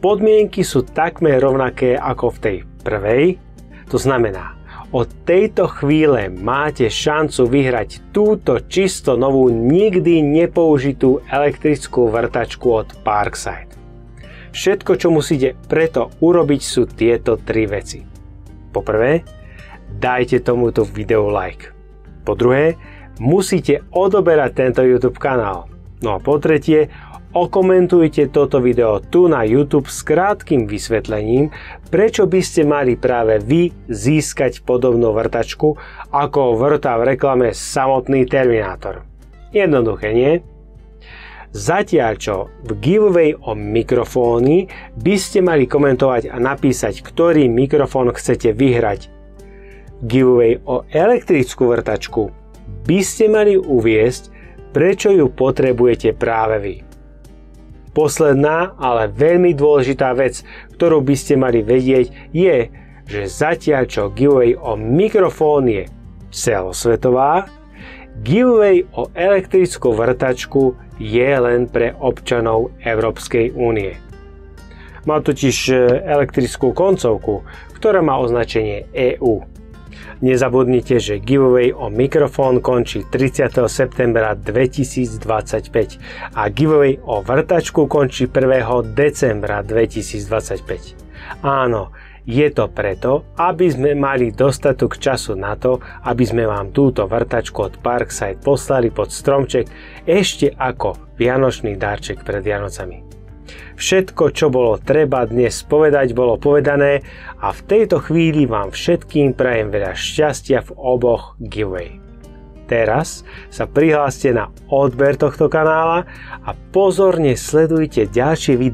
podmienky sú takmer rovnaké ako v tej prvej. To znamená, od tejto chvíle máte šancu vyhrať túto čisto novú, nikdy nepoužitú elektrickú vrtačku od Parkside. Všetko, čo musíte preto urobiť, sú tieto 3 veci. Po prvé, dajte tomuto videu like. Po druhé, musíte odoberať tento YouTube kanál. No a po tretie, okomentujte toto video tu na YouTube s krátkym vysvetlením, prečo by ste mali práve vy získať podobnú vrtačku, ako vrtá v reklame samotný Terminátor. Jednoduché, nie? Zatiaľ čo v giveaway o mikrofóny by ste mali komentovať a napísať, ktorý mikrofón chcete vyhrať. Giveaway o elektrickú vrtačku by ste mali uviesť, prečo ju potrebujete práve vy. Posledná, ale veľmi dôležitá vec, ktorú by ste mali vedieť, je, že zatiaľ čo giveaway o mikrofón je celosvetová, giveaway o elektrickú vrtačku je len pre občanov Európskej únie. Má totiž elektrickú koncovku, ktorá má označenie EU. Nezabudnite, že giveaway o mikrofón končí 30. septembra 2025 a giveaway o vrtačku končí 1. decembra 2025. Áno, je to preto, aby sme mali dostatok času na to, aby sme vám túto vrtačku od Parkside poslali pod stromček ešte ako vianočný darček pred Vianocami. Všetko, čo bolo treba dnes povedať, bolo povedané a v tejto chvíli vám všetkým prajem veľa šťastia v oboch giveaway. Teraz sa prihláste na odber tohto kanála a pozorne sledujte ďalšie videá.